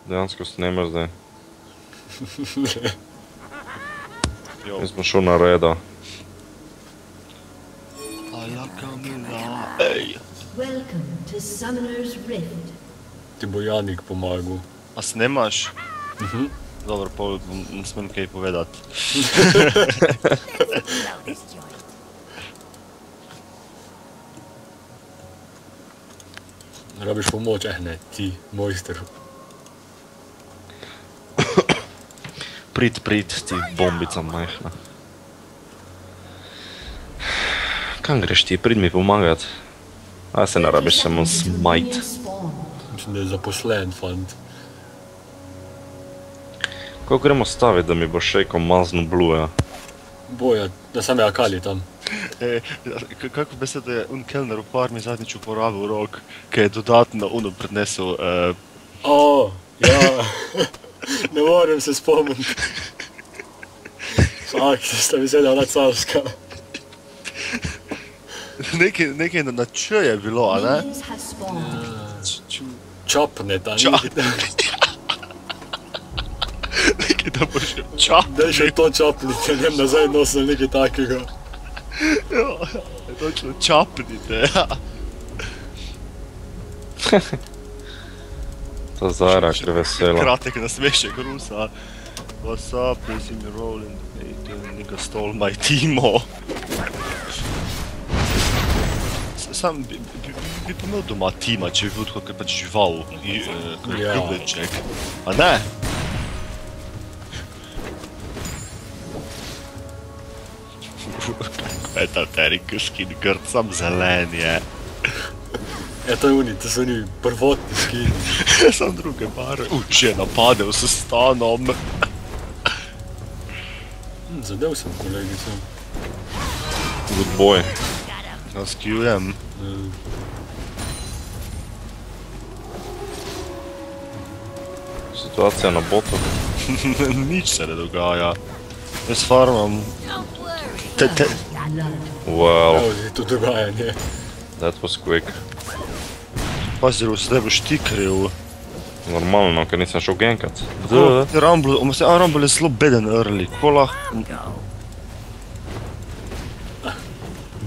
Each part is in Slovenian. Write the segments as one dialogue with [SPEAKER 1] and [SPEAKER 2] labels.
[SPEAKER 1] Dejansko snemaš zdaj. Jaz smo šel na redo.
[SPEAKER 2] Ti bo Janik pomagal.
[SPEAKER 3] A snemaš? Dobro, pol ne smem kaj povedati.
[SPEAKER 2] Rabiš pomoč, ne, ti, mojster.
[SPEAKER 1] Prid, ti bombica majhna. Kam greš ti? Prid mi pomagat. A se ne rabiš samo smajt.
[SPEAKER 2] Mislim, da je zaposlen, fant.
[SPEAKER 1] Kako gremo staviti, da mi bo šejko mazno bluja?
[SPEAKER 2] Boja, da sam je Akali tam.
[SPEAKER 3] Kako bi se da je un kelner v farmi zadnjič uporabil rok, ki je dodatno uno prednesel...
[SPEAKER 2] Ja. Ne morem se spomniti. Fak, sta mi sedela na carska.
[SPEAKER 3] Nekaj na Č je bilo, a ne?
[SPEAKER 2] Čapne ta,
[SPEAKER 3] Nekaj da boš čapniti.
[SPEAKER 2] Daj še to čapnite, nem nazaj nosil nekaj takega.
[SPEAKER 3] Ja, točno čapnite, ja.
[SPEAKER 1] To Zara, kar vesela.
[SPEAKER 3] Kratek nasmešek Rusa. What's up, is in rolling, nigga stole my Timo. Sam bi pomel doma Tima, če bi bil tako pač žival, ljubljenček. A ne? Kaj ta terikuškin grd, sam zelen je.
[SPEAKER 2] Ja, to je uni, to so oni prvotni skini.
[SPEAKER 3] Sam druge barve. Če je napadel s stanom.
[SPEAKER 2] Zadev sem kolegico.
[SPEAKER 1] Good boy.
[SPEAKER 3] Naskjujem.
[SPEAKER 1] Situacija na botu.
[SPEAKER 3] Nič se ne dogaja. Jaz farmam.
[SPEAKER 1] Wow,
[SPEAKER 2] Evo je to dogajanje.
[SPEAKER 1] that was quick.
[SPEAKER 3] Pazi, Rus, zdaj boš ti kriv.
[SPEAKER 1] Normalno, ker nisem šel genkat.
[SPEAKER 3] Rumble je zelo beden early, kako lahko...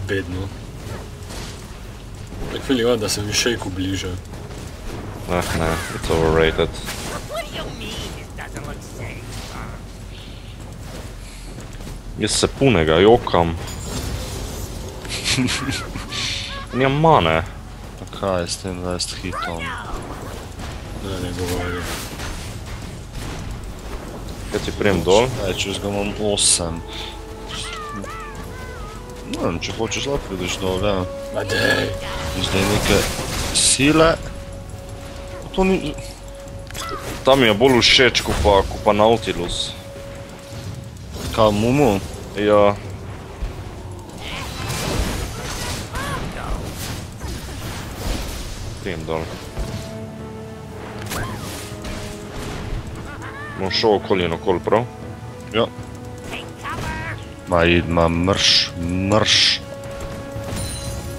[SPEAKER 2] Bedno. Tak feeling imam, da sem mi šejku bliže.
[SPEAKER 1] Ne, it's overrated. Jaz se punega jokam. Nijam mane.
[SPEAKER 3] Kaj je s tem 20 hitom?
[SPEAKER 2] Ne govorim.
[SPEAKER 1] Kaj ti prijem dol?
[SPEAKER 3] Če ga imam 8. Ne vem, če hočeš lahko prideš dol, ja.
[SPEAKER 2] Ma dej.
[SPEAKER 3] Zdaj neke sile. To ni...
[SPEAKER 1] Tam mi je bolj všeč, ko pa Nautilus.
[SPEAKER 3] Kaj, Mumu?
[SPEAKER 1] Ja. Prijem dol. Bom šel okoli in okoli, prav?
[SPEAKER 3] Ja. Ma mrš.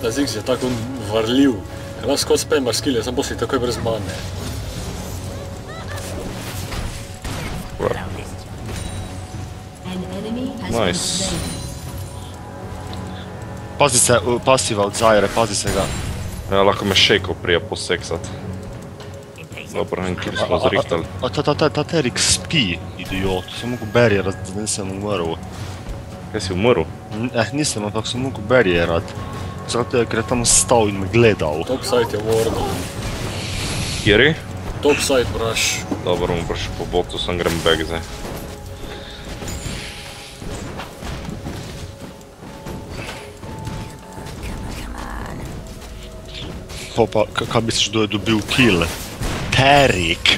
[SPEAKER 2] Ta Ziggs je tako varljiv. Ker skozi spamar skille, sam posli takoj brez mane.
[SPEAKER 1] Nice.
[SPEAKER 3] Pazi se, pasiva od Zaire, pazi se ga.
[SPEAKER 1] Ja, lahko me šejko prije poseksat. Dobro, en kill smo zrihtali.
[SPEAKER 3] A ta Terik spi, idiot. Sem mogo barrierat, da nisem umrl.
[SPEAKER 1] Kaj si umrl?
[SPEAKER 3] Nisem, ampak sem mogo barrierat. Zato je, ker je tam stal in me gledal.
[SPEAKER 2] Topside je warno.
[SPEAKER 1] Kjeri?
[SPEAKER 2] Topside, braš.
[SPEAKER 1] Dobro, bom prišel po botu, sam grem back zdaj.
[SPEAKER 3] Pa, kaj misliš, da je dobil kill? Terik!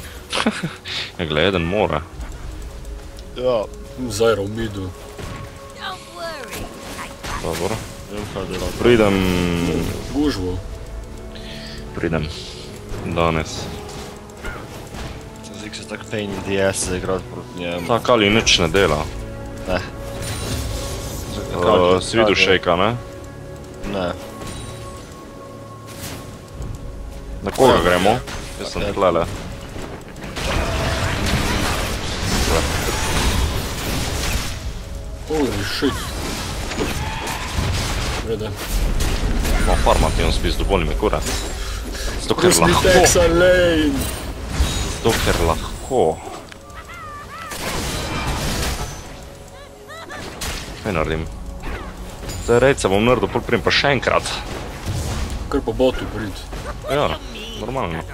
[SPEAKER 1] Ja, gled, jeden mora.
[SPEAKER 3] Ja.
[SPEAKER 2] Zaira v midu.
[SPEAKER 1] Dobro.
[SPEAKER 3] Vem, kaj dela.
[SPEAKER 1] Pridem...
[SPEAKER 2] Gužvo.
[SPEAKER 1] Pridem. Danes.
[SPEAKER 3] Zig se tak pain in the ass zaigrat proti njemu.
[SPEAKER 1] Ta Kali nič ne dela.
[SPEAKER 3] Ne.
[SPEAKER 1] Si videl šejka, ne?
[SPEAKER 3] Ne.
[SPEAKER 1] Na koga gremo? Jaz sem tlele.
[SPEAKER 2] Holy shit. Vrede.
[SPEAKER 1] Ma farmati on spizdu, boli me kurat. Zato ker
[SPEAKER 2] Pusti
[SPEAKER 1] lahko.
[SPEAKER 2] Texa lane!
[SPEAKER 1] Zato ker lahko. Kaj naredim? Zdaj rejca bom naredil, pol prijem pa še enkrat.
[SPEAKER 2] Kar po botu prid.
[SPEAKER 1] Ja, normalno.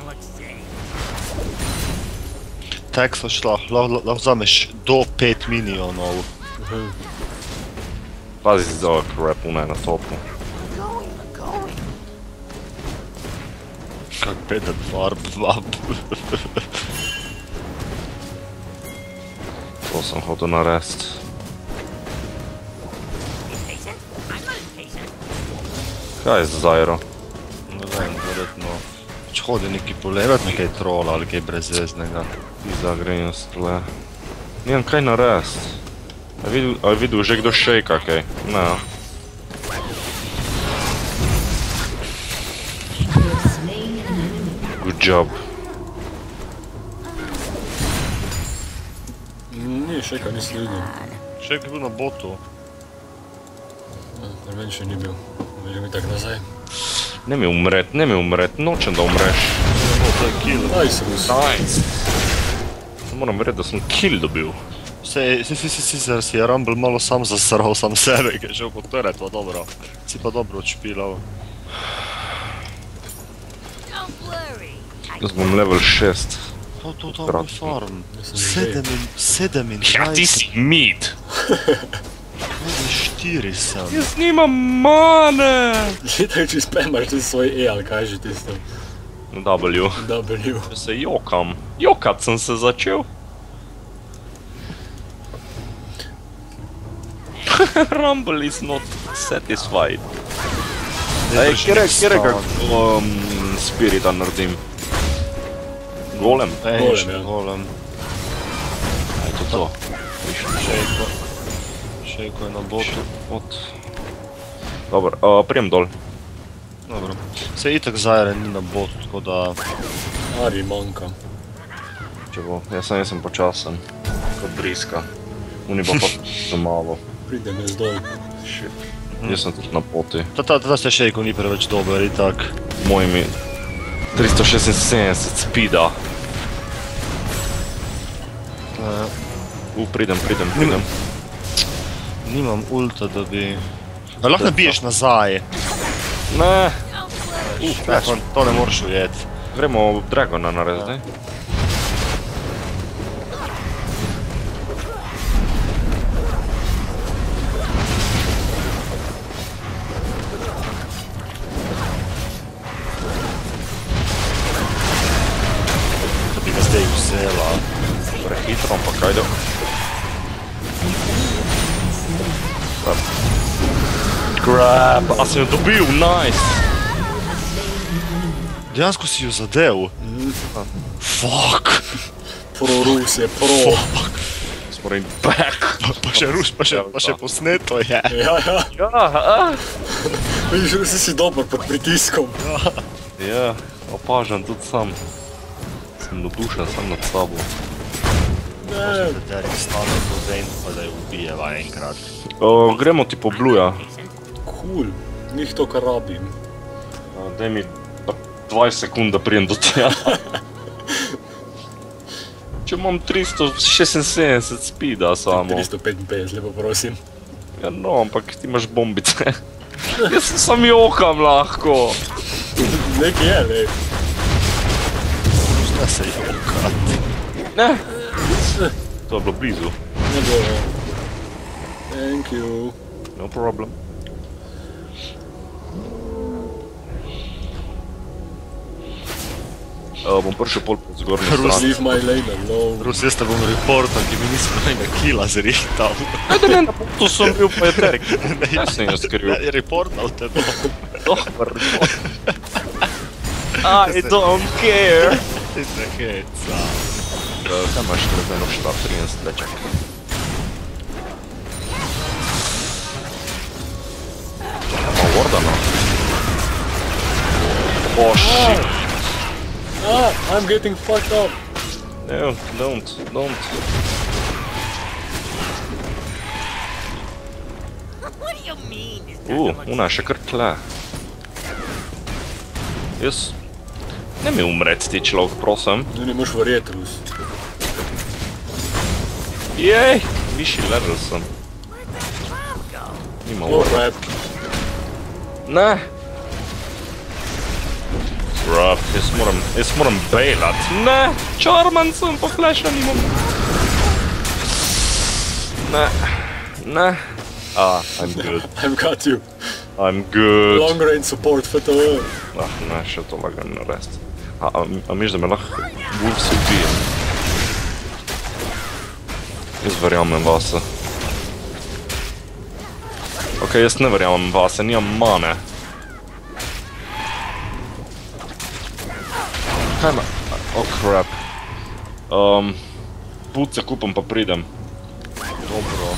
[SPEAKER 3] Teksaš lahko vzameš do 5 minionov.
[SPEAKER 1] Pazi za crap, unaj na topu.
[SPEAKER 3] Kak beden farb, vab.
[SPEAKER 1] To sem hotel narediti. Kaj je z Zyro?
[SPEAKER 3] Ne vem, verjetno. Če hodi neki polevat, nekaj trola ali kaj brezveznega.
[SPEAKER 1] Ti zagrejem stle. Nijem kaj narediti. A je videl že kdo šejka kaj? Ne. Good job.
[SPEAKER 2] Nije šeka, nisi vidio.
[SPEAKER 3] Še je bil na botu.
[SPEAKER 2] Ne meni še ni bil. Veljim i tak nazaj.
[SPEAKER 1] Ne mi umret, nočem da umreš.
[SPEAKER 3] To je kill.
[SPEAKER 2] Nice, Rus.
[SPEAKER 1] Nice. Moram reći da sam kill dobil.
[SPEAKER 3] Sicer si je Rumble malo sam zasral sam sebe, ker je že oko teretva dobro. Si pa dobro odšpilal.
[SPEAKER 1] Jaz bom level 6.
[SPEAKER 3] To je farm.
[SPEAKER 2] Nisem že.
[SPEAKER 3] 27.
[SPEAKER 1] Ja, ti si mid.
[SPEAKER 3] 4 sem.
[SPEAKER 1] Jaz nimam mane.
[SPEAKER 2] Že tako če spamaš ti svoj E, ali kaj že tisto?
[SPEAKER 1] W.
[SPEAKER 2] W.
[SPEAKER 1] Ja se jokam. Jokat sem se začel. Rumble is not satisfied. Ej, kjer spirita naredim? Golem?
[SPEAKER 3] Golem.
[SPEAKER 1] Aj to.
[SPEAKER 3] Šejko je na botu.
[SPEAKER 1] Dobro, prijem dol.
[SPEAKER 3] Dobro. Se itak Zyra ni na botu, tako da...
[SPEAKER 2] Ari manjka.
[SPEAKER 1] Če bo, jaz sem počasen. Kot briska. Uni bo pa malo.
[SPEAKER 2] Pridem jaz dol.
[SPEAKER 1] Shit. Jaz sem tudi na poti.
[SPEAKER 3] Ta se šejko ni preveč dober, itak.
[SPEAKER 1] Mojimi 376 speeda. Pridem.
[SPEAKER 3] Nimam ulta, da bi... A lahko ne biješ nazaj?
[SPEAKER 1] Ne,
[SPEAKER 3] To ne moraš ujet.
[SPEAKER 1] gremo Dragona narediti.
[SPEAKER 3] Da bi ga zdaj vzela.
[SPEAKER 1] Prehitro, ampak ajde. Grab, a sem jo dobil, nice!
[SPEAKER 3] Dejansko si jo zadev. Fuck!
[SPEAKER 2] Pro Rus je, pro.
[SPEAKER 1] Moram back!
[SPEAKER 3] Pa še posneto je.
[SPEAKER 2] Ja. Vidiš, Rus si dober pod pritiskom.
[SPEAKER 1] Ja, opažam tudi sam. Sem nadušen sam nad sabo.
[SPEAKER 2] Ne.
[SPEAKER 3] Da Derek stane po Vayne, pa da jo ubijeva enkrat.
[SPEAKER 1] Gremo ti po Blueja.
[SPEAKER 2] Cool. Njih to, kar rabim.
[SPEAKER 1] Daj mi 20 sekund, da prijem do tega. Če imam 376 speeda samo.
[SPEAKER 2] 355, lepo prosim.
[SPEAKER 1] Ja no, ampak ti imaš bombice. Jaz se sam jokam lahko.
[SPEAKER 2] Nekaj je, ne.
[SPEAKER 3] Šta se jokat?
[SPEAKER 1] Ne. To je bilo blizu.
[SPEAKER 2] Ne bo. Thank you.
[SPEAKER 1] No problem. Bom prišel pol pod zgornjo stran.
[SPEAKER 2] Leave my lane alone.
[SPEAKER 3] Rus, jaz te bom reportal, ki mi nisem najna kila zrihtal.
[SPEAKER 1] Ne, na putu sem bil pa je Derek. Jaz sem jo skril.
[SPEAKER 3] Reportal te bom.
[SPEAKER 1] Dobar report. I don't care.
[SPEAKER 3] Ti se heca.
[SPEAKER 1] Kaj imaš trebeno šta, 30 lečak. Ima Wardana. Oh shit.
[SPEAKER 2] I'm getting fucked up.
[SPEAKER 1] No, don't. Ona je še kar tle. Jaz... Ne mi umret ti človek, prosim.
[SPEAKER 2] Ne moš verjeti, Rus.
[SPEAKER 1] Jej, višji level sem. Nima urad. Ne. Rab, jaz moram bailat. Ne, Charman sem, pa flasha nimam. Ne, ne. I'm good.
[SPEAKER 2] I've got you.
[SPEAKER 1] I'm good.
[SPEAKER 2] Long range support, FTV.
[SPEAKER 1] Ne, še to lagan narediti. A miš, da me lahko Wolves ubije? Jaz verjamem vase. Ok, jaz ne verjamem vase, nimam mane. Kaj ima? Oh crap. Puce kupam pa pridem. Dobro.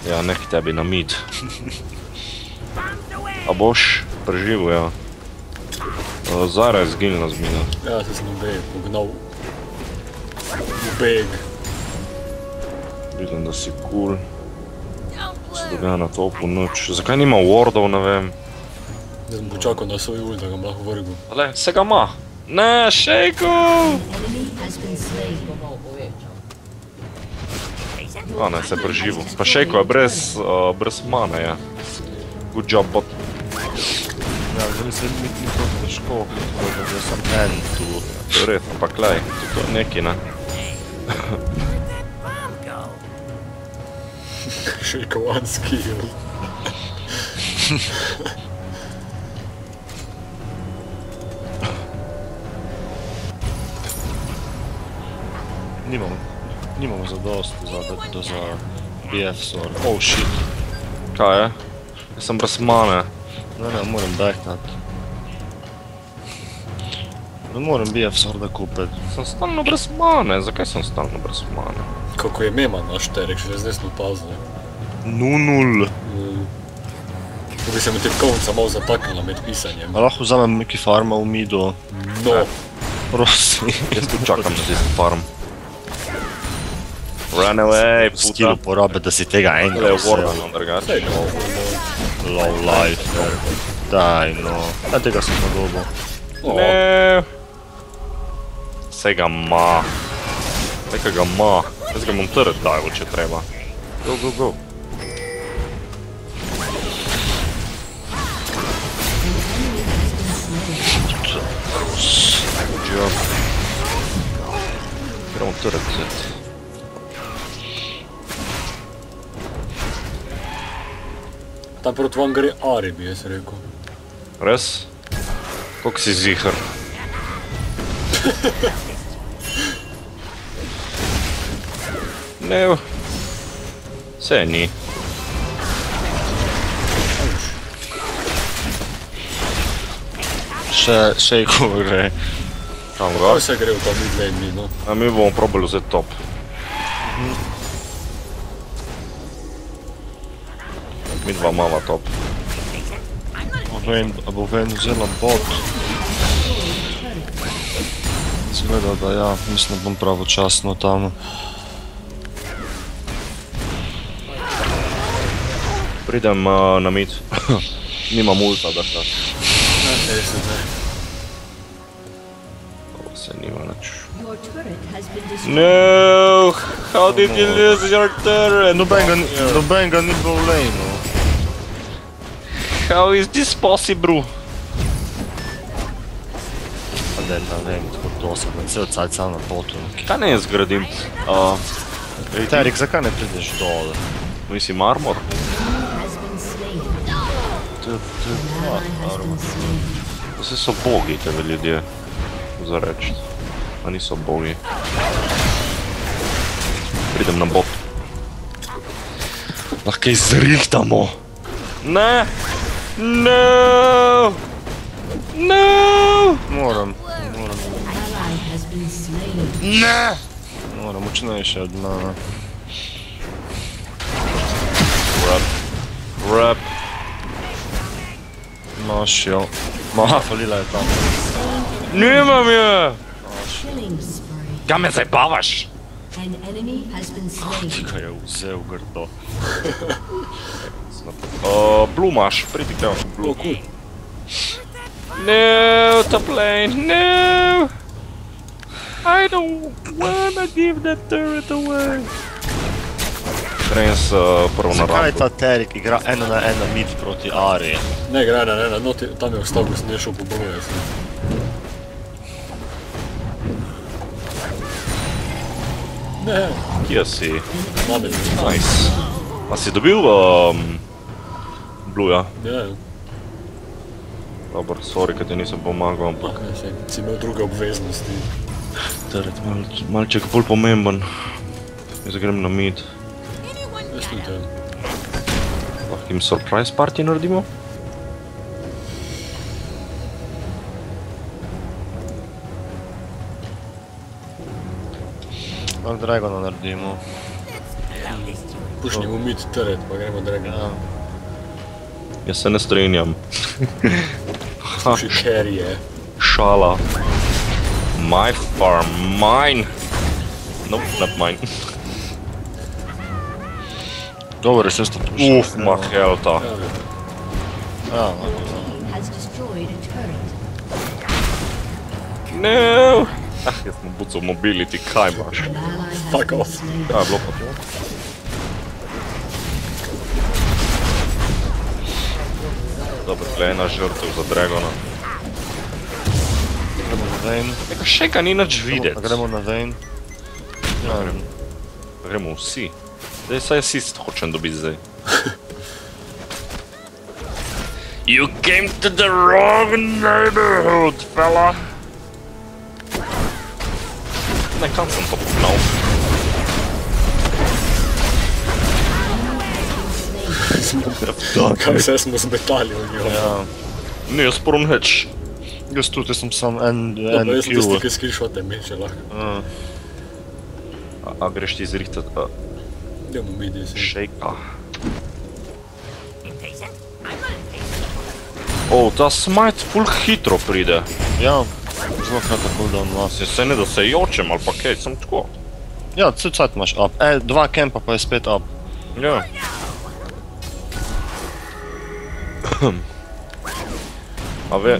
[SPEAKER 1] Ja, neki tebi na mid. A boš preživel, ja. Zara je zginila z mina.
[SPEAKER 2] Ja, se sem pognal. Beg.
[SPEAKER 1] Vidim, da si cool. Se dogaja na topu noč. Zakaj nima wardov, ne vem.
[SPEAKER 2] Zdaj sem počakal na svoj ult, da ga lahko vrgu.
[SPEAKER 1] Ale, se ga ima. Ne, Šejko! A ne, se je preživel. Pa Šejko je brez mane, ja. Good job, bot.
[SPEAKER 3] Ja, zdaj se mi to težko, da sem en tu.
[SPEAKER 1] To je red, ampak lej, to je neki, ne?
[SPEAKER 2] Šejko one skill.
[SPEAKER 3] Nimamo zadosti za BF sword. Oh shit.
[SPEAKER 1] Kaj je? Jaz sem brez mane.
[SPEAKER 3] Ne, moram backnat. Ne moram BF sworda kupiti.
[SPEAKER 1] Sem stalno brez mane, zakaj sem stalno brez mane?
[SPEAKER 2] Kako je mema naš Terek, še zdaj smo pazili.
[SPEAKER 3] 0-0.
[SPEAKER 2] Ko bi se mi tipkovnica malo zataknila med pisanjem.
[SPEAKER 3] A lahko vzamem neki farma v midu?
[SPEAKER 2] No.
[SPEAKER 3] Prosim.
[SPEAKER 1] Jaz tu čakam na tisti farm. Run away, puta.
[SPEAKER 3] Skill uporabe, da si tega enega
[SPEAKER 1] Le Warden, drugače.
[SPEAKER 3] Low life. Daj, no. A tega sem nadobil.
[SPEAKER 1] Ne. Saj ga ma. Neka ga ma. Jaz ga bom turret dajal, če treba. Go, go, go. Good job. Gremo turret vzeti.
[SPEAKER 2] Tam proti vam gre Ari, bi jaz rekel.
[SPEAKER 1] Res? Koliko si ziher? Ne, vse ni.
[SPEAKER 3] Šejko gre.
[SPEAKER 1] Kam ga?
[SPEAKER 2] Kaj se gre v ta mid lane, no?
[SPEAKER 1] A mi bomo probali vzeti top. Mi dva mala top.
[SPEAKER 3] A bo ven vzela bot. Zgleda, da ja, mislim, da bom pravočasno tam.
[SPEAKER 1] Pridem na mid. Nimam ulta, da šta.
[SPEAKER 2] Ne, se zdaj.
[SPEAKER 1] Ovo se nima nič. No, how did you lose your turret?
[SPEAKER 3] Noben ga ni bil v laneu.
[SPEAKER 1] How is this possible?
[SPEAKER 3] Pa ne vem, tako to sem cel cajt sam na botu.
[SPEAKER 1] Kaj ne jaz zgradim?
[SPEAKER 3] Terik, zakaj ne prideš dol?
[SPEAKER 1] Mislim armor? Vse so bogi tebe ljudje, za reči. A niso bogi. Pridem na bot. Lahko izrihtamo. Ne! No! No!
[SPEAKER 3] Moram.
[SPEAKER 1] Ne!
[SPEAKER 3] Moram, močnejše od mene.
[SPEAKER 1] Rap.
[SPEAKER 3] Imaš jo. Maha, falila je tam.
[SPEAKER 1] Nimam je! Kaj me zajbavaš?
[SPEAKER 3] Ti ga je vzel grdo.
[SPEAKER 1] Blue imaš, pridi kaj imaš blue.
[SPEAKER 2] O, cool.
[SPEAKER 1] No, top lane, no! I don't wanna give that turret away. Grem s prvo na
[SPEAKER 3] Zakaj
[SPEAKER 1] rambo.
[SPEAKER 3] ta Terik igra 1 na 1 mid proti Ari?
[SPEAKER 2] Ne, gre na, no, tam je ostal, ko sem nešel po boju. Ne,
[SPEAKER 1] Kje si?
[SPEAKER 2] mame.
[SPEAKER 1] Nice. A si dobil Blueja?
[SPEAKER 2] Ja,
[SPEAKER 1] Dobar, sorry, kad ti nisem pomagal, ampak
[SPEAKER 2] ne, saj si imel druge obveznosti.
[SPEAKER 1] teret malček bolj pomemben. Jaz grem na mid.
[SPEAKER 2] Jaz tudi tem.
[SPEAKER 1] Lahko jim surprise party naredimo?
[SPEAKER 3] Lahko Dragona naredimo.
[SPEAKER 2] Pušnimo mid teret, pa gremo Dragon.
[SPEAKER 3] Ja.
[SPEAKER 1] Jaz se ne strinjam.
[SPEAKER 2] Puši carry je.
[SPEAKER 1] Šala. My farm, mine! Nope, not mine.
[SPEAKER 3] Dobro, še sto pušil.
[SPEAKER 1] Uf, Mahelta.
[SPEAKER 3] Ja,
[SPEAKER 4] Has destroyed a turret.
[SPEAKER 1] No! Ah, jaz sem bucal mobility, kaj imaš?
[SPEAKER 4] An ally has
[SPEAKER 2] Fuck
[SPEAKER 4] been
[SPEAKER 2] off.
[SPEAKER 4] slain.
[SPEAKER 1] Ja, bilo pa to. Dobro, tle ena žrtev za Dragona.
[SPEAKER 3] gremo na Vayne.
[SPEAKER 1] Neka še ga ni nič videti.
[SPEAKER 3] Pa gremo na Vayne. Ja,
[SPEAKER 1] Pa gremo vsi. Zdaj saj assist hočem dobiti zdaj. You came to the wrong neighborhood, fella! Ne, kam sem to pognal?
[SPEAKER 2] Kaj vse smo zmetali od njo.
[SPEAKER 3] ja.
[SPEAKER 1] Ne, jaz prvo neč.
[SPEAKER 3] Jaz tudi sem sam en
[SPEAKER 2] Dobro, jaz sem tisti,
[SPEAKER 3] kill.
[SPEAKER 2] ki screenshote meče lahko.
[SPEAKER 3] Ja.
[SPEAKER 1] A greš ti zrihtat
[SPEAKER 2] Idemo mid, jaz sem.
[SPEAKER 1] šejka. O, ta smite full hitro pride.
[SPEAKER 3] Ja, zelo kratek cooldown ima.
[SPEAKER 1] Se ne da se jočem ali pa kaj, sem tako.
[SPEAKER 3] Ja, cel cajt imaš up. Dva kempa pa je spet up.
[SPEAKER 1] Ja.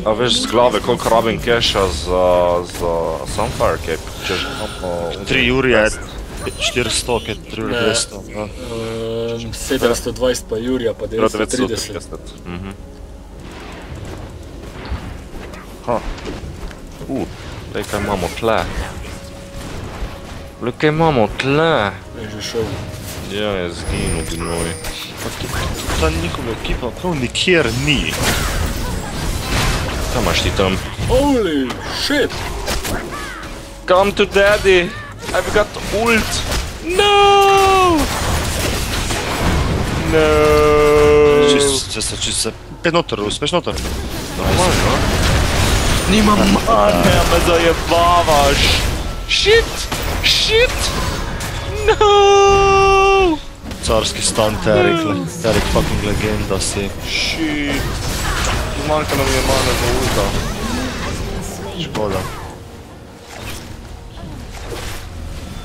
[SPEAKER 1] A veš z glave koliko rabim keša za Sunfire Cape? Češ,
[SPEAKER 3] 3 uri je 400, ki je 3 uri
[SPEAKER 2] Ne.
[SPEAKER 3] 200. Ja.
[SPEAKER 2] 720 pa Jurija, pa 930.
[SPEAKER 1] 930. Mhm.
[SPEAKER 3] Ha.
[SPEAKER 1] Glej kaj imamo tle. Glej kaj imamo tle.
[SPEAKER 2] Je že šel.
[SPEAKER 1] Ja, je zginil gnoj.
[SPEAKER 3] Ta njihova ekipa prav nikjer ni.
[SPEAKER 1] Kaj imaš ti tam?
[SPEAKER 2] Holy shit!
[SPEAKER 1] Come to daddy! I've got ult! No! No!
[SPEAKER 3] Če se pet noter, uspeš noter.
[SPEAKER 1] Normalno? Nimam mane, a me zajebavaš! Shit! Shit! No!
[SPEAKER 3] Carski stan Terik, Terik fucking legenda si.
[SPEAKER 1] Shit! Manjka nam je mane za ulta.
[SPEAKER 3] Škoda.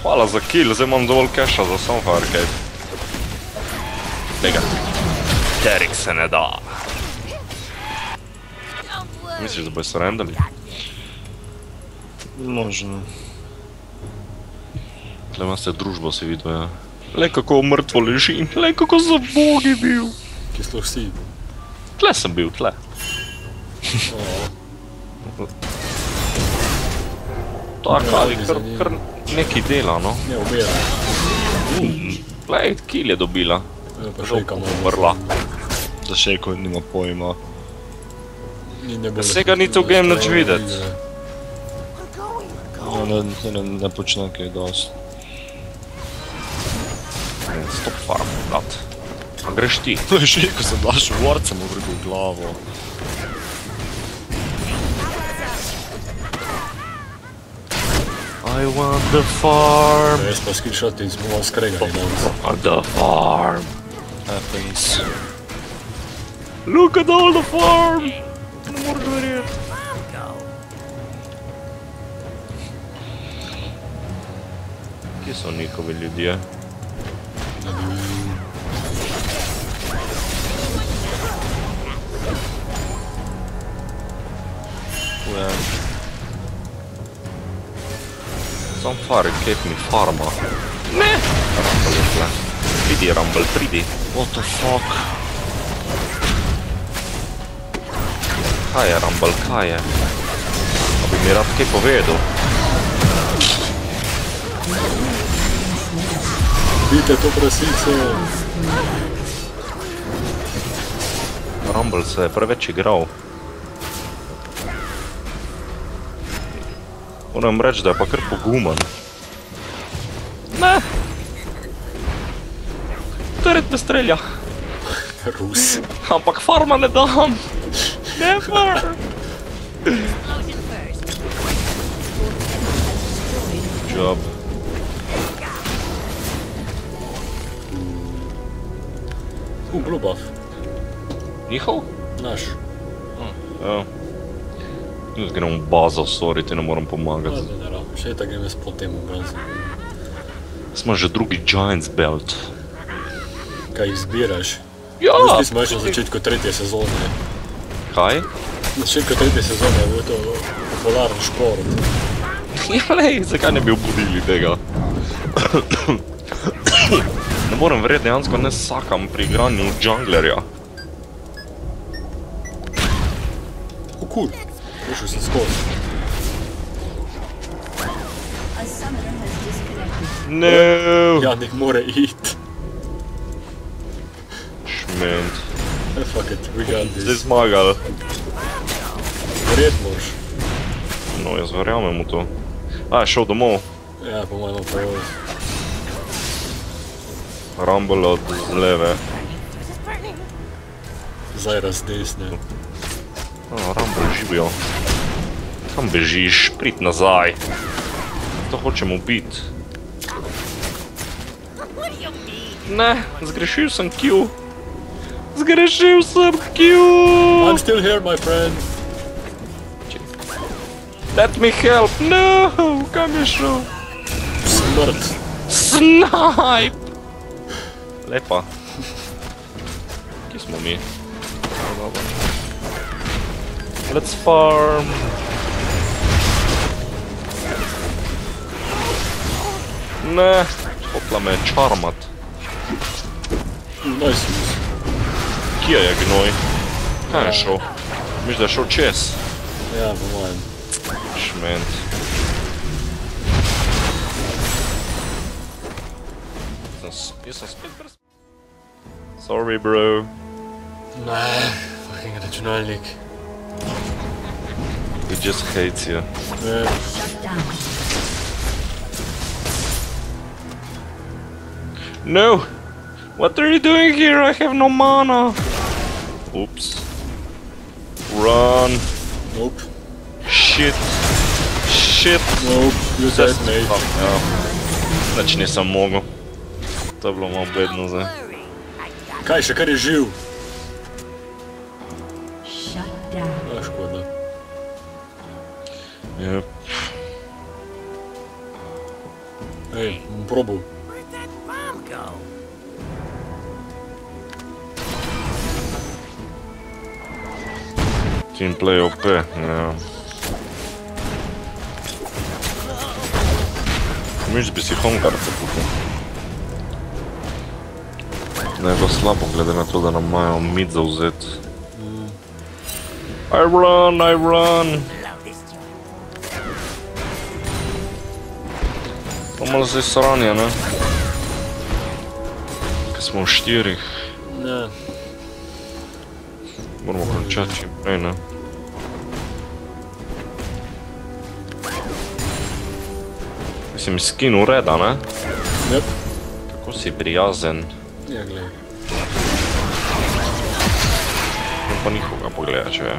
[SPEAKER 1] Hvala za kill, zdaj imam dovolj keša za Sunfire Cape. Tega. Terik se ne da. Misliš, da bojo surrendali?
[SPEAKER 3] Možno.
[SPEAKER 1] Tle imate družbo, si videl, ja. Lej kako mrtvo ležim, lej kako za bogi bil.
[SPEAKER 2] Ki sploh si.
[SPEAKER 1] Tle sem bil, tle. Tak
[SPEAKER 2] Ja,
[SPEAKER 1] ali
[SPEAKER 2] bi
[SPEAKER 1] kar
[SPEAKER 2] zanimivo.
[SPEAKER 1] nekaj dela, no.
[SPEAKER 2] Ne, umira.
[SPEAKER 1] Glej, kill je dobila.
[SPEAKER 2] Ja, pa šejka malo.
[SPEAKER 1] Umrla.
[SPEAKER 3] Za šejko nima pojma.
[SPEAKER 1] Vsega ni to game nič videti.
[SPEAKER 3] Ja, ne počne kaj dost.
[SPEAKER 1] Stop farm, brat. A greš ti?
[SPEAKER 3] To je šejko se daš v ward, sem mu vrgel v glavo.
[SPEAKER 1] I want the farm.
[SPEAKER 2] Jaz pa screenshot in smo malo skregali danes.
[SPEAKER 1] On the farm.
[SPEAKER 3] Happens.
[SPEAKER 1] Look at all the farm. Ne moreš verjeti. Kje so njihovi ljudje? Sam fare, kep mi farma. Ne! Rumble je tle. Pridi, Rumble, pridi.
[SPEAKER 3] What the fuck?
[SPEAKER 1] Kaj je, Rumble, kaj je? A bi mi rad kaj povedal?
[SPEAKER 2] Vidite to prasico.
[SPEAKER 1] Rumble se je preveč igral. Moram reči, da je pa kar pogumen. Ne! Turret me strelja.
[SPEAKER 2] Rus.
[SPEAKER 1] Ampak farma ne dam. Never!
[SPEAKER 4] Explosion first.
[SPEAKER 1] Job.
[SPEAKER 2] Blue buff.
[SPEAKER 1] Njihov?
[SPEAKER 2] Naš.
[SPEAKER 1] Ja. Jaz grem v bazo, sorry, ti ne moram pomagati.
[SPEAKER 2] Ne rabim, še tako grem jaz po tem obrazu.
[SPEAKER 1] Smo že drugi Giants belt.
[SPEAKER 2] Kaj jih zbiraš?
[SPEAKER 1] Ja!
[SPEAKER 2] Ti smo še na začetku 3. sezone.
[SPEAKER 1] Kaj?
[SPEAKER 2] Na začetku 3. sezone je bil to popularen šport.
[SPEAKER 1] Ja, lej, zakaj ne bi obudili tega? Ne morem verjeti, dejansko ne sakam pri igranju džunglerja.
[SPEAKER 2] Cool. Prišel sem skozi.
[SPEAKER 4] A summoner has disconnected.
[SPEAKER 1] No!
[SPEAKER 2] Janik more iti.
[SPEAKER 1] Šment.
[SPEAKER 2] Fuck it, we got
[SPEAKER 1] Zdaj
[SPEAKER 2] this.
[SPEAKER 1] zmagal.
[SPEAKER 2] Verjet moraš.
[SPEAKER 1] No, jaz verjamem v to. A, je šel domov.
[SPEAKER 2] Ja, po mojem pravi.
[SPEAKER 1] Rumble od leve.
[SPEAKER 2] Zdaj razdesne.
[SPEAKER 1] Rumble živijo. Kam bežiš? Prid nazaj. To hočem ubiti. Ne, zgrešil sem Q. Zgrešil sem Q.
[SPEAKER 2] I'm still here, my friend.
[SPEAKER 1] Let me help. No, kam je šel?
[SPEAKER 2] Smrt.
[SPEAKER 1] Snipe! Lepa. Kje smo mi? Let's farm. Ne, hotla me je čarmat.
[SPEAKER 2] Nice use.
[SPEAKER 1] Kje je gnoj? Kaj je šel? Misliš, da je šel čez?
[SPEAKER 2] Ja, po mojem.
[SPEAKER 1] Šment. Jaz sem spet brez... Sorry, bro.
[SPEAKER 2] Ne, fucking računalnik.
[SPEAKER 1] He just hates you.
[SPEAKER 2] Ne,
[SPEAKER 4] Shut down.
[SPEAKER 1] No! What are you doing here? I have no mana! Oops. Run!
[SPEAKER 2] nope.
[SPEAKER 1] Shit! Shit!
[SPEAKER 2] Nope, you dead, mate.
[SPEAKER 1] Fuck, ja. Znači nisam mogel. To je bilo malo bedno zdaj.
[SPEAKER 2] Kaj še, kar je živ?
[SPEAKER 4] Shut down.
[SPEAKER 2] A, škoda.
[SPEAKER 1] Yep.
[SPEAKER 2] Ej, bom probal.
[SPEAKER 1] Team play OP, ja. Misliš, bi si Hongarca kupil? Ne je bilo slabo, glede na to, da nam imajo mid zauzet. I run, I run! Pa malo zdaj sranje, ne? Kaj smo v 4.
[SPEAKER 2] Ne.
[SPEAKER 1] Moramo končati čim prej, ne? Mislim, skin ureda, ne?
[SPEAKER 2] Yep.
[SPEAKER 1] Kako si prijazen.
[SPEAKER 2] Ja, glej.
[SPEAKER 1] Ne pa nikoga pogleda, če je.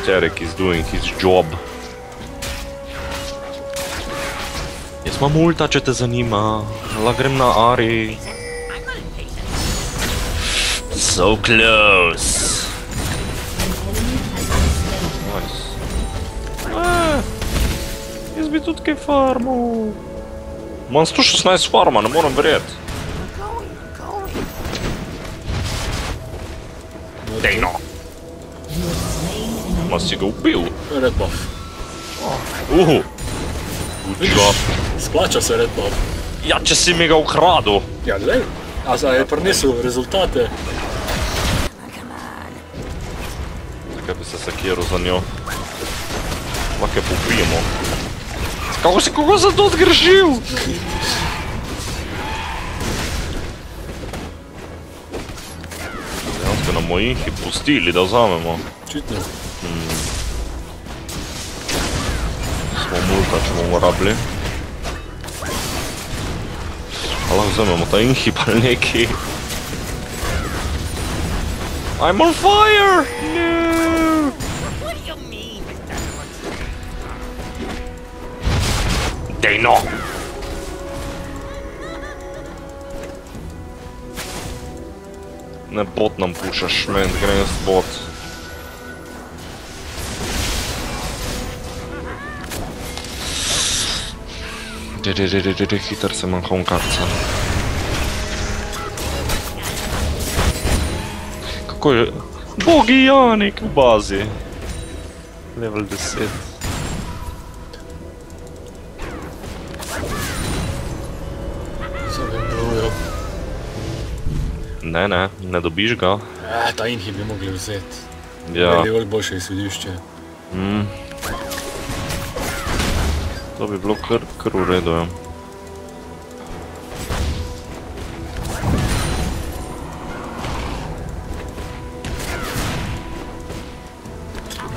[SPEAKER 1] Terek is doing his job. Jaz imam ulta, če te zanima. Lahko grem na Ari. So close. Nice. Jaz bi tudi kaj farmal. Imam 116 farma, ne moram verjeti. Dejno. Ma si ga ubil.
[SPEAKER 2] Red buff.
[SPEAKER 1] Good job.
[SPEAKER 2] Splača se redno.
[SPEAKER 1] Ja, če si mi ga ukradel.
[SPEAKER 2] Ja, glej. A zdaj je prinesel rezultate.
[SPEAKER 1] Zakaj bi se sekiral za njo? Lahko je pobijemo. Kako si koga za to zgrešil? Dejansko nam mojih pustili, da vzamemo.
[SPEAKER 2] Očitno.
[SPEAKER 1] Smo multa, če bomo rabili. A lahko vzamemo ta inhib ali neki. I'm on fire! No! Dej no! Ne bot nam pušaš, men, grem s bot. Hiter se manjka karca. Kako je? Bogi Janik v bazi. Level 10.
[SPEAKER 2] Zavem brujo.
[SPEAKER 1] Ne dobiš ga.
[SPEAKER 2] Ta inhib bi mogli vzeti.
[SPEAKER 1] Ja.
[SPEAKER 2] Je veliko boljše izhodišče.
[SPEAKER 1] To bi bilo kar v redu, ja.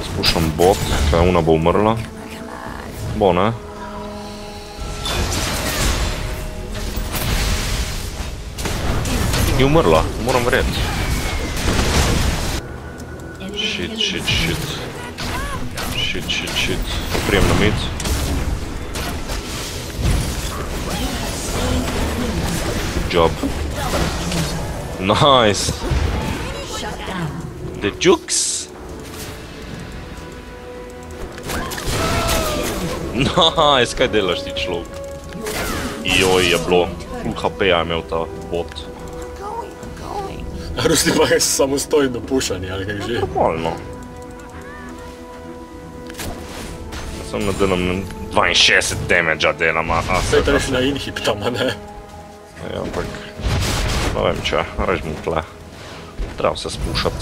[SPEAKER 1] Spuščam bot, kaj ona bo umrla. Bo, ne? Ni umrla, moram verjeti. Shit. Prijem na mid. Good job. Nice. The jukes. Nice, kaj delaš ti človek? Joj, je bilo. Full HP-ja imel ta bot.
[SPEAKER 2] Rusti pa je samostojno pušanje, ali kaj že?
[SPEAKER 1] Normalno. Sam nadelam 62 damage-a delam, a
[SPEAKER 2] Saj to ješ na inhib tam, a ne?
[SPEAKER 1] Ja, ampak... Ne vem če, režim tle. Treba se spušat.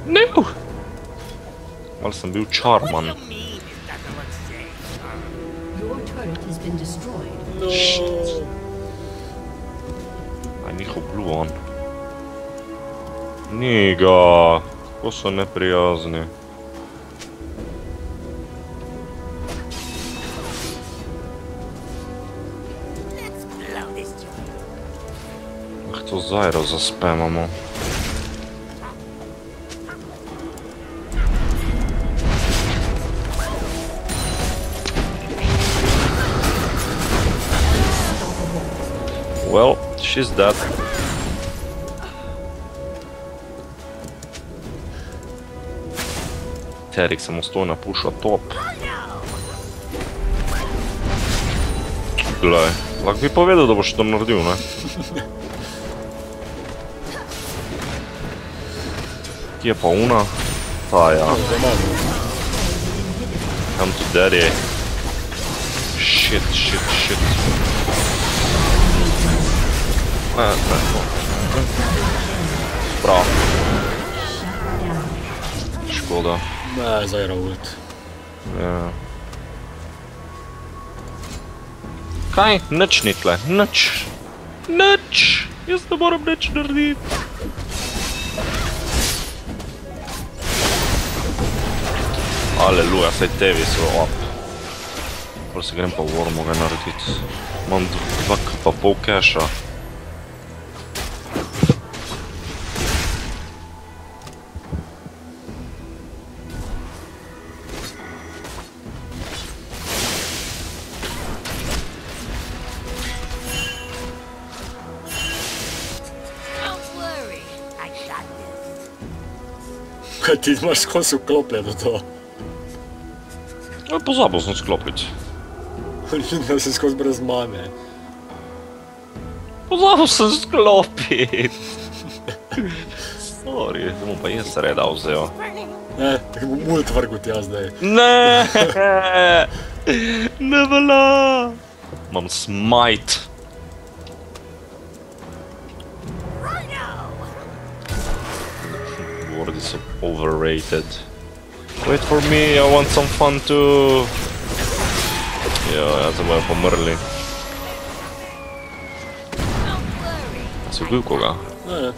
[SPEAKER 1] No! Malo sem bil čarman.
[SPEAKER 4] Your turret has been destroyed.
[SPEAKER 2] No.
[SPEAKER 1] Aj njihov blue on. Ni ga! Kako so neprijazni. To Zyro zaspamamo. Well, she's dead. Terik samostojno puša top. Glej, lahko bi povedal, da boš to naredil, ne? Kje je pa una? Ta, ja. Come to daddy. Shit. Ne. Prav. Škoda.
[SPEAKER 2] Ne, Zyra ult.
[SPEAKER 1] Ja. Kaj? Nič ni tle. Nič. Jaz ne moram nič narediti. Aleluja, saj tevi so op. Prvo se grem pa v Wormu ga narediti. Imam 2,5 keša.
[SPEAKER 2] Kaj ti imaš skozi vklopljeno to?
[SPEAKER 1] Pozabil sem sklopiti.
[SPEAKER 2] Da si skozi brez mane.
[SPEAKER 1] Pozabil sem sklopiti. Sorry, to bom pa jaz reda vzel.
[SPEAKER 2] Ne, mult vrgu ti jaz zdaj.
[SPEAKER 1] Ne! Ne velja! Imam smite. Words so overrated. Wait for me, I want some fun too. Ja, bojo pomrli. Si ubil koga?
[SPEAKER 2] Ne.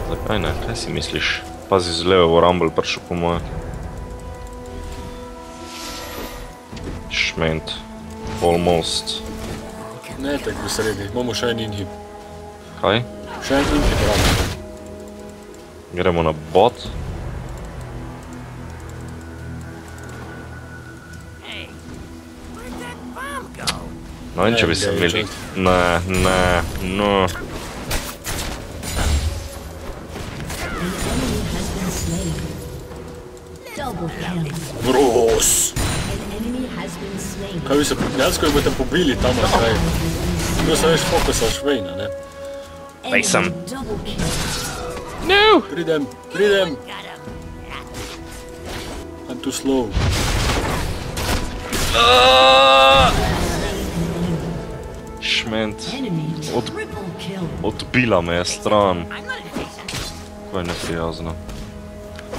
[SPEAKER 1] Zakaj ne? Kaj si misliš? Pazi, z leve bo Rumble prišel po moje. Šment. Almost.
[SPEAKER 2] Ne, tak v sredi. Imamo še en inhib.
[SPEAKER 1] Kaj?
[SPEAKER 2] Še en inhib Rumble.
[SPEAKER 1] Gremo na bot. No in če bi se imeli... Ne.
[SPEAKER 4] Double kill.
[SPEAKER 2] Bros!
[SPEAKER 4] An enemy has been slain.
[SPEAKER 2] Kaj bi se dejansko jih boste pobili tam na kraj. Bilo se veš fokusaš Vayna, ne?
[SPEAKER 1] Daj sem.
[SPEAKER 4] Double kill.
[SPEAKER 1] No!
[SPEAKER 2] Pridem! I'm too slow.
[SPEAKER 1] Šment.
[SPEAKER 4] Enemy
[SPEAKER 1] Od-
[SPEAKER 4] triple kill.
[SPEAKER 1] Odbila me je stran. Kaj je neprijazno.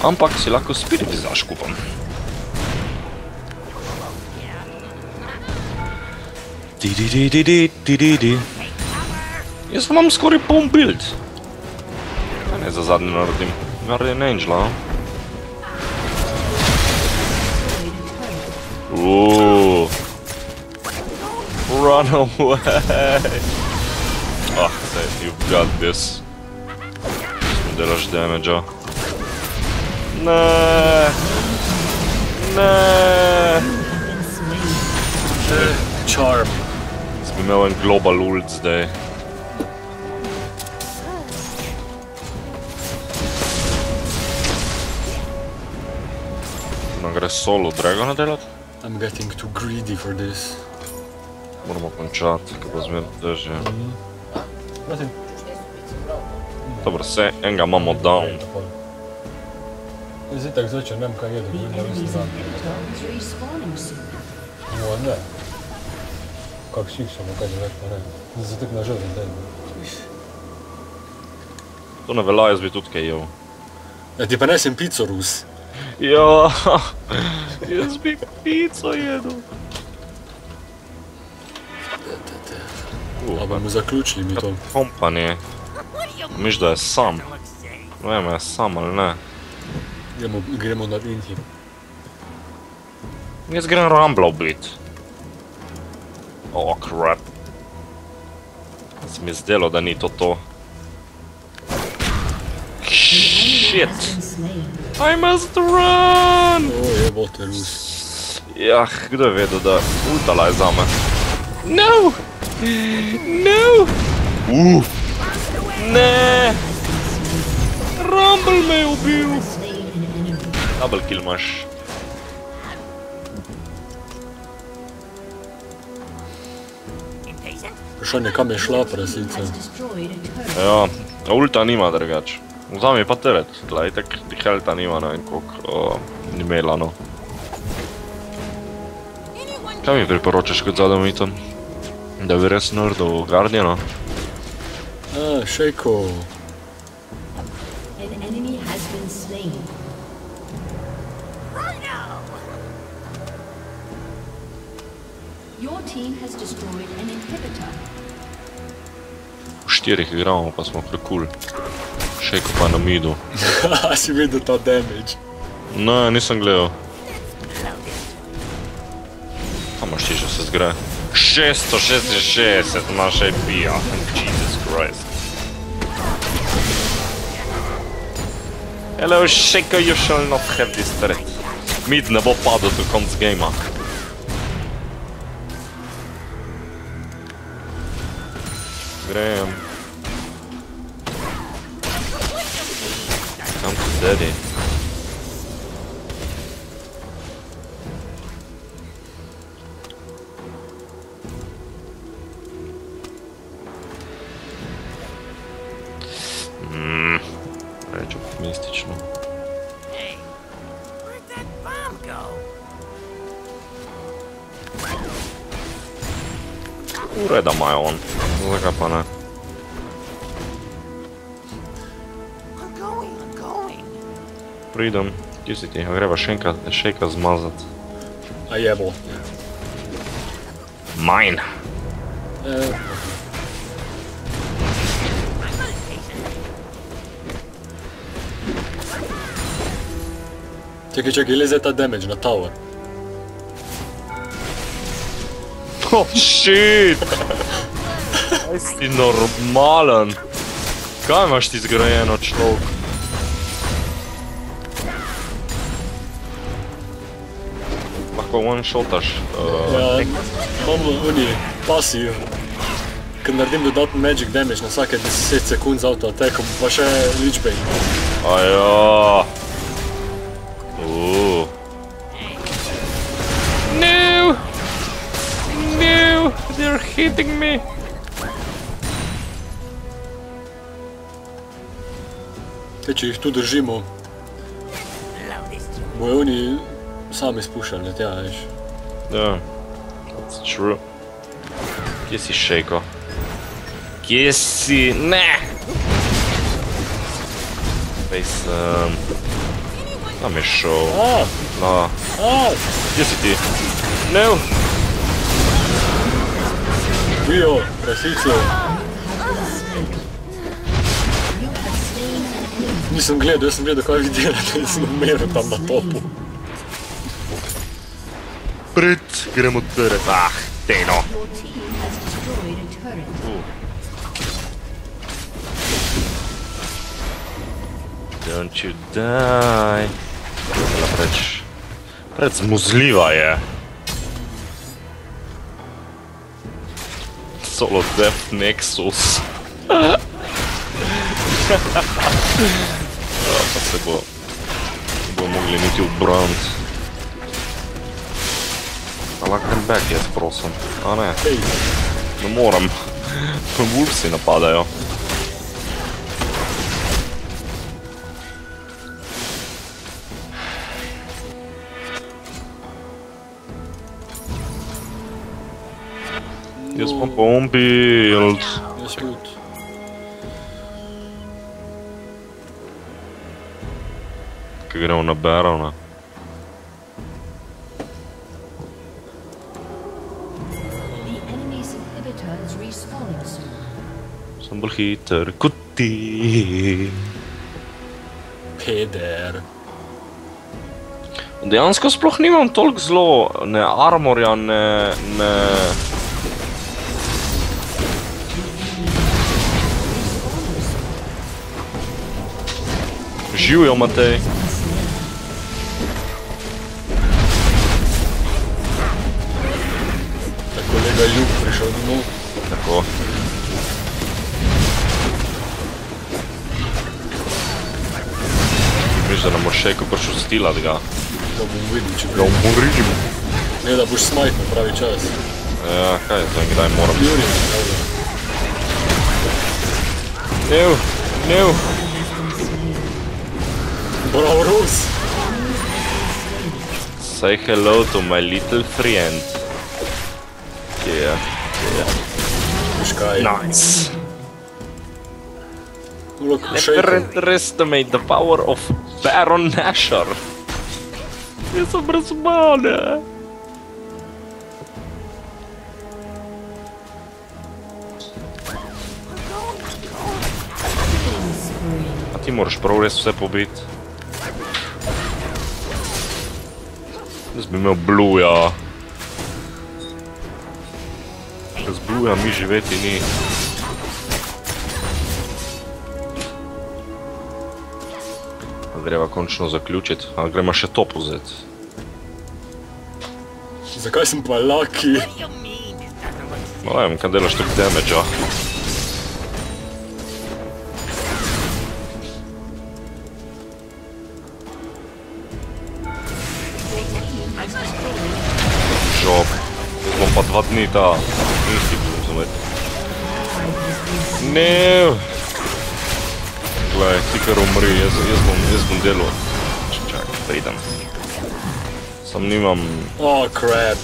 [SPEAKER 1] Ampak si lahko spirit zaškupam. Di. Jaz imam skoraj poln build. Kaj ne za zadnje naredim? Naredim Angela. Run away! Ah, you've got this. Delaš damage-a. Ne.
[SPEAKER 4] Been slain.
[SPEAKER 2] Charm.
[SPEAKER 1] Sem imel en global ult zdaj. No, gre solo Dragona delat?
[SPEAKER 2] I'm getting too greedy for this.
[SPEAKER 1] Moramo končati, ko bo zmer težje. Dobro, se enega imamo down.
[SPEAKER 2] Jaz itak zvečer ne vem kaj jedem,
[SPEAKER 4] The
[SPEAKER 2] ne vem
[SPEAKER 4] enemy's
[SPEAKER 2] stran.
[SPEAKER 4] inhibitor is respawning soon.
[SPEAKER 2] No, ne. Kak šišamo, kaj ne več pa ne. Zdaj se tak naželim, daj.
[SPEAKER 1] To ne velja, jaz bi tudi kaj jel.
[SPEAKER 2] Ja, ti pa nesem pico, Rus.
[SPEAKER 1] Ja, jaz bi pico jedel.
[SPEAKER 2] A bomo zaključili mi to.
[SPEAKER 1] Company. Miš, da je sam. Ne vem, je sam ali ne.
[SPEAKER 2] Gremo na inhib.
[SPEAKER 1] Jaz grem Rumble ubit. Oh, crap. Se mi je zdelo, da ni to. Shit!
[SPEAKER 4] Been slain.
[SPEAKER 1] I must run!
[SPEAKER 2] O, jebote, Rus.
[SPEAKER 1] Jah, kdo je vedel, da ultala je zame? No! No! Ne! Rumble me je ubil!
[SPEAKER 4] Slain an enemy.
[SPEAKER 1] Double kill imaš.
[SPEAKER 2] Vprašanje, kam je šla prasica?
[SPEAKER 4] Has destroyed a turret.
[SPEAKER 1] Ja, ulta nima drugač. Vzami pa teret, tlej, tak helta nima, ne vem koliko ni imela, no. Kaj mi priporočaš kot zadnjo mito? Da bi res nerdil Guardiana?
[SPEAKER 2] Šejko.
[SPEAKER 4] An enemy has been slain. Your team has destroyed an inhibitor.
[SPEAKER 1] V štirih igramo, pa smo prekul. Šejko pa na midu.
[SPEAKER 2] Haha, si videl ta damage.
[SPEAKER 1] Ne, nisem gledal. Kam imaš ti, že se zgre? 666 imaš IP-ja. Jesus Christ. Hello, Šejko, you shall not have this threat. Mid ne bo padel do konc gamea. Graham. Come to daddy. Preveč optimistično. Ureda imajo on. Zakaj pa ne? Pridem. Kje si ti? A greva šejka zmazat.
[SPEAKER 2] A jebo.
[SPEAKER 1] Mine.
[SPEAKER 2] Čekaj, leze ta damage na tower.
[SPEAKER 1] Oh shit! Kaj si normalen? Kaj imaš ti zgrajeno, človek? Lahko one-shotaš.
[SPEAKER 2] Ja, imamo oni pasiv. Kad naredim dodatni magic damage na vsake 10 sekund z auto-attackom, pa še Lichbane.
[SPEAKER 1] Aja. No! No! They're hitting me!
[SPEAKER 2] Če jih tu držimo, bojo oni sami spuščali tja, veš.
[SPEAKER 1] Ja, that's true. Kje si šejko? Kje si? Ne! Pej sem... Tam je šel. No. Kje si ti? No!
[SPEAKER 2] Bio, prasico. Nisem gledal, kaj vi delate, sem umeril tam na topu.
[SPEAKER 1] Pred, gremo teret. Ah, teno.
[SPEAKER 4] Your team has destroyed a turret.
[SPEAKER 1] Don't you die. Preč zmuzljiva je. Solo Death Nexus. Pa se bo mogli niti obranit. A lahko grem back jaz, prosim. A ne, ne moram. Wolvesi napadajo. Jaz bom build.
[SPEAKER 2] Jaz tudi.
[SPEAKER 1] Kaj gremo na Barona.
[SPEAKER 4] The enemy's inhibitor is respawning soon.
[SPEAKER 1] Sem bolj hiter kot ti.
[SPEAKER 2] Peder.
[SPEAKER 1] Dejansko sploh nimam toliko zelo, ne armorja, ne... Živijo, Matej.
[SPEAKER 2] Tak kolega Ljub prišel domov.
[SPEAKER 1] Tako. Misliš, da nam bo še kako prišel stilat ga?
[SPEAKER 2] Da bom videl, če
[SPEAKER 1] Ga umorim.
[SPEAKER 2] Ne, da boš smajt na pravi čas.
[SPEAKER 1] Ja, kaj je to, kdaj moram?
[SPEAKER 2] Juri,
[SPEAKER 1] Nev.
[SPEAKER 2] bravo, Rus!
[SPEAKER 1] Say hello to my little friend. Yeah.
[SPEAKER 2] Veš kaj?
[SPEAKER 1] Nice.
[SPEAKER 2] Look,
[SPEAKER 1] Never
[SPEAKER 2] šejko.
[SPEAKER 1] underestimate the power of Baron Nashor. Jaz sem brez mane. A ti moraš prav res vse pobiti. Jaz bi imel bluja. Z bluja mi živeti ni. Greva končno zaključiti, ali gremo še top vzeti?
[SPEAKER 2] Zakaj sem pa lucky?
[SPEAKER 1] No vem, kaj delaš toliko damage-a. Žop. Jaz bom pa 2 dni ta insti bom zameti. Ne. Glej, ti kar umri, jaz bom delal. Čakaj, pridem. Sam nimam...
[SPEAKER 2] Oh, crap.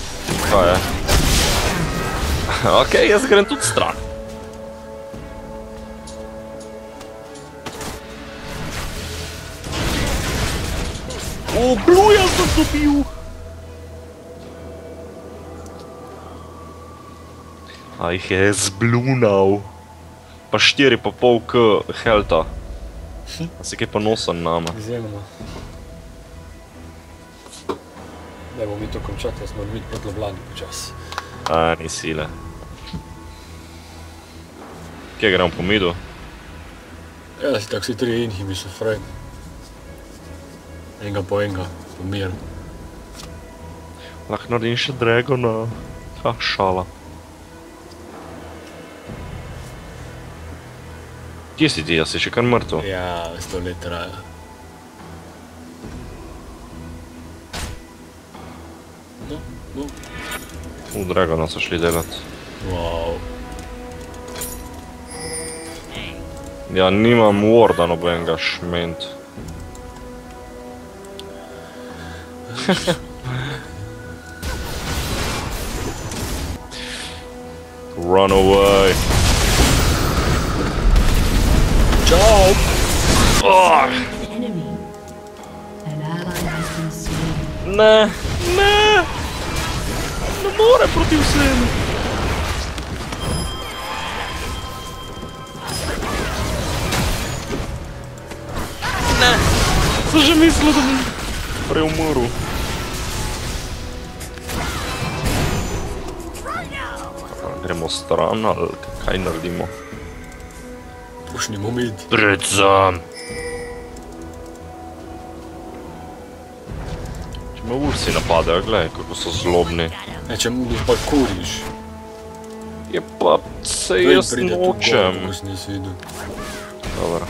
[SPEAKER 1] Kaj je? Okej, jaz grem tudi stran. O, bluja sem dobil! A jih je zblunal. Pa 4,5 k helta. A si kaj ponosen nama.
[SPEAKER 2] Izjemno. Ne bomo mi to končati, jaz moram biti pod Ljubljani počas.
[SPEAKER 1] A, ni sile. Kje gremo po midu?
[SPEAKER 2] Ja, si tako si 3 inhibi so fraj. Enega po enega, po miru.
[SPEAKER 1] Lahko naredim še Dragona. Ha, šala. Kje si ti, jaz si še kar mrtev?
[SPEAKER 2] Ja, 100 let traja. No.
[SPEAKER 1] Dragona so šli delat.
[SPEAKER 2] Wow.
[SPEAKER 1] Ja, nimam warda nobenega šment. Run away.
[SPEAKER 2] Čau!
[SPEAKER 1] Oh,
[SPEAKER 4] An enemy. An ally has been slain.
[SPEAKER 1] ne, ne! Ne more proti vsem! Ne! Sem že mislil, da bom preumrl. Gremo stran ali kaj naredimo?
[SPEAKER 2] Pušnimo mid.
[SPEAKER 1] Predvsem! Če me ursi napadajo, gledaj, kako so zlobni.
[SPEAKER 2] Če mu pa kuriš.
[SPEAKER 1] Je pa se jaz nočem.
[SPEAKER 2] Ko si nisi videl.
[SPEAKER 1] Dobro,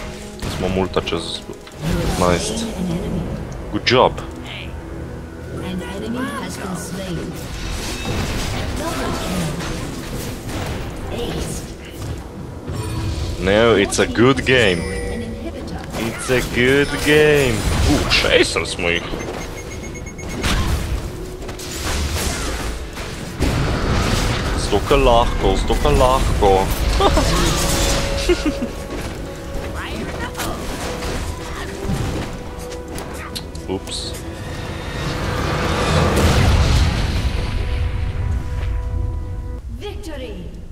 [SPEAKER 1] smo multa čez
[SPEAKER 4] You have
[SPEAKER 1] 15.
[SPEAKER 4] slain an enemy.
[SPEAKER 1] Good job.
[SPEAKER 4] An enemy has been slain. Double kill. Ace.
[SPEAKER 1] No, it's a good game.
[SPEAKER 4] An inhibitor.
[SPEAKER 1] It's a good game. Chaser smo jih. Stoka lahko, stoka lahko. Ups.
[SPEAKER 4] Victory!